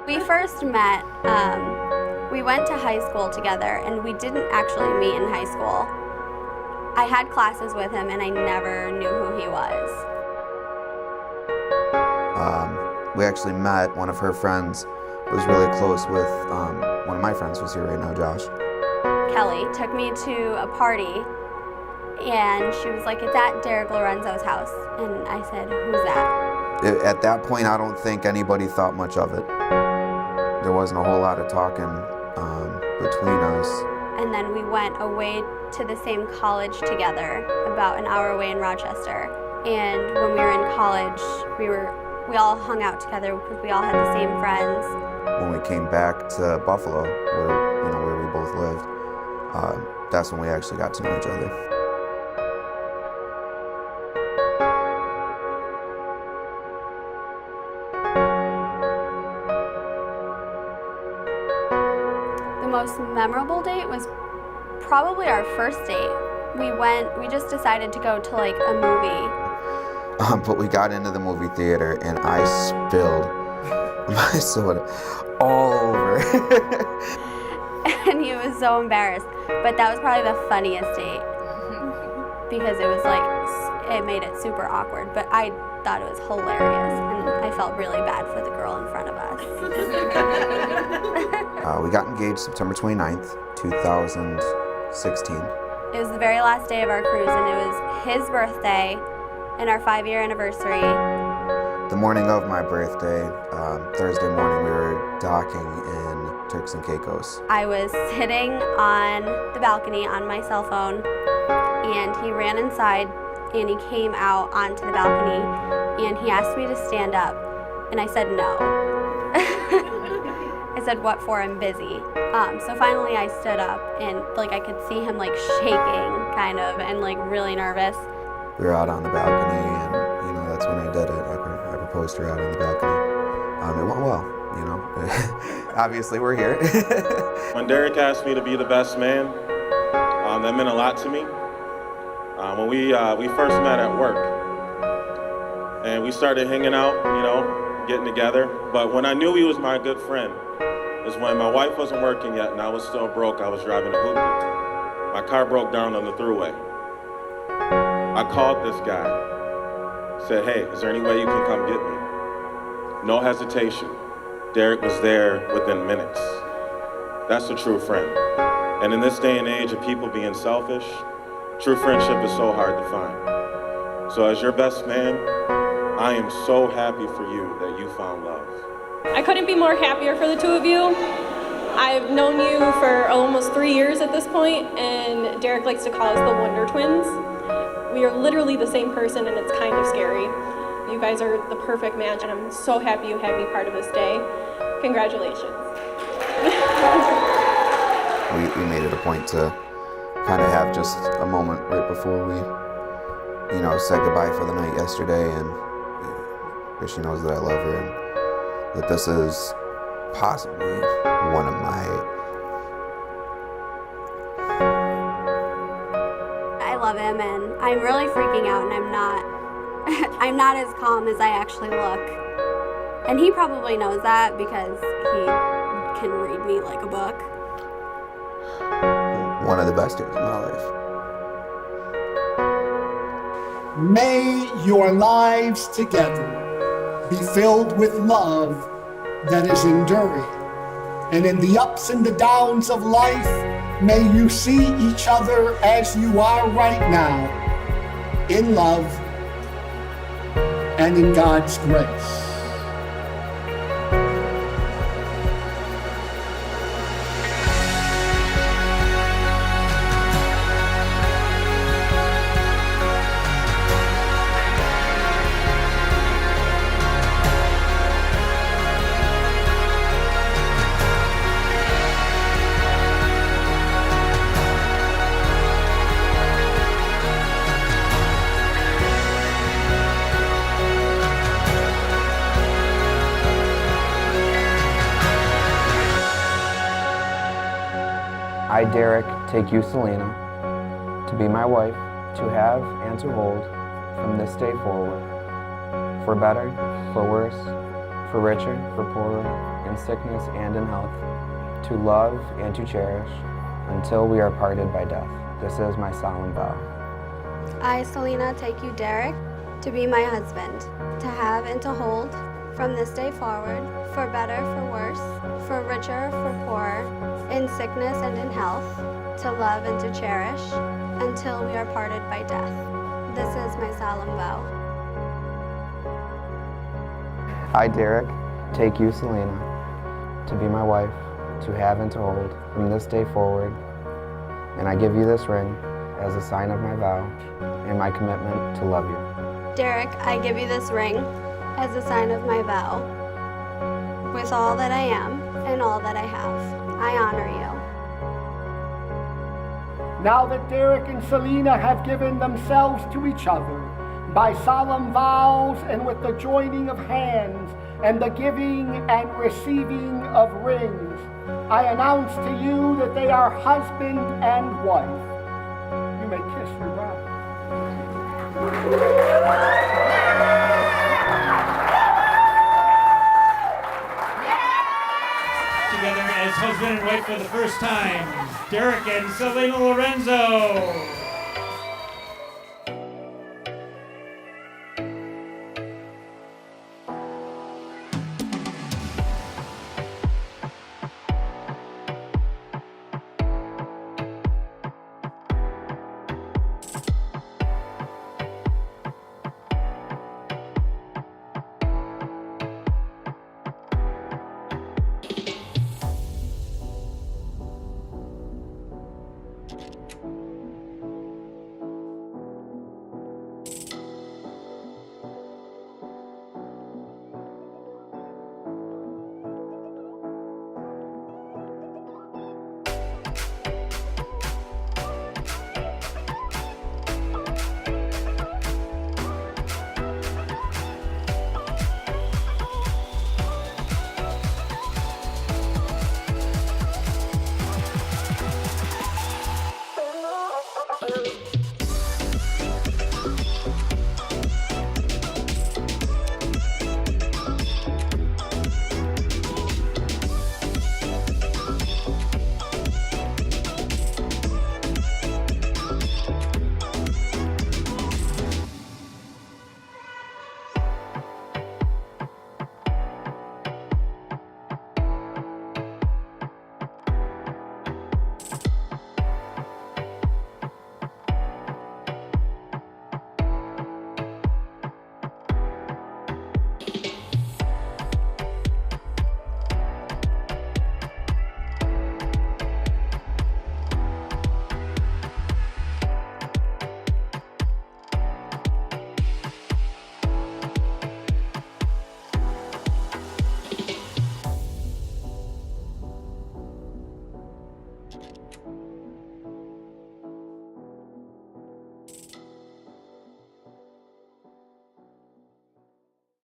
We first met, we went to high school together, and we didn't actually meet in high school. I had classes with him, and I never knew who he was. We actually met. One of her friends was really close with one of my friends who's here right now, Josh. Kelly took me to a party, and she was like, "It's at Derek Lorenzo's house." And I said, "Who's that?" At that point, I don't think anybody thought much of it. There wasn't a whole lot of talking between us. And then we went away to the same college together, about an hour away in Rochester. And when we were in college, we all hung out together because we all had the same friends. When we came back to Buffalo, where we both lived, that's when we actually got to know each other. The most memorable date was probably our first date. We just decided to go to like a movie. But we got into the movie theater and I spilled my soda all over. And he was so embarrassed. But that was probably the funniest date because it was like, it made it super awkward. But I thought it was hilarious and I felt really bad for the girl in front of us. We got engaged September 29th, 2016. It was the very last day of our cruise and it was his birthday and our 5-year anniversary. The morning of my birthday, Thursday morning, we were docking in Turks and Caicos. I was sitting on the balcony on my cell phone, and he ran inside, and he came out onto the balcony, and he asked me to stand up, and I said no. I said, "What for? I'm busy." So finally I stood up, and like I could see him like shaking, kind of, and like really nervous. We were out on the balcony, and that's when I did it. I proposed to her out on the balcony. It went well, Obviously, we're here. When Derek asked me to be the best man, that meant a lot to me. When we first met at work, and we started hanging out, getting together. But when I knew he was my good friend, is when my wife wasn't working yet, and I was still broke. I was driving a hoopty. My car broke down on the thruway. I called this guy, said, "Hey, is there any way you can come get me?" No hesitation. Derek was there within minutes. That's a true friend. And in this day and age of people being selfish, true friendship is so hard to find. So as your best man, I am so happy for you that you found love. I couldn't be more happier for the two of you. I've known you for almost 3 years at this point, and Derek likes to call us the Wonder Twins. We are literally the same person, and it's kind of scary. You guys are the perfect match, and I'm so happy you had me part of this day. Congratulations. We made it a point to kind of have just a moment right before we, said goodbye for the night yesterday, and she knows that I love her, and that this is possibly one of I love him, and I'm really freaking out, and I'm not as calm as I actually look. And he probably knows that because he can read me like a book. one of the best days of my life. May your lives together be filled with love that is enduring. And in the ups and the downs of life, may you see each other as you are right now, in love and in God's grace. I, Derek, take you, Celena, to be my wife, to have and to hold from this day forward, for better, for worse, for richer, for poorer, in sickness and in health, to love and to cherish, until we are parted by death. This is my solemn vow. I, Celena, take you, Derek, to be my husband, to have and to hold, from this day forward, for better, for worse, for richer, for poorer, in sickness and in health, to love and to cherish, until we are parted by death. This is my solemn vow. I, Derek, take you, Celena, to be my wife, to have and to hold, from this day forward, and I give you this ring as a sign of my vow and my commitment to love you. Derek, I give you this ring as a sign of my vow. With all that I am and all that I have, I honor you. Now that Derek and Celena have given themselves to each other by solemn vows and with the joining of hands and the giving and receiving of rings, I announce to you that they are husband and wife. You may kiss your bride. Together as husband and wife for the first time, Derek and Celena Lorenzo.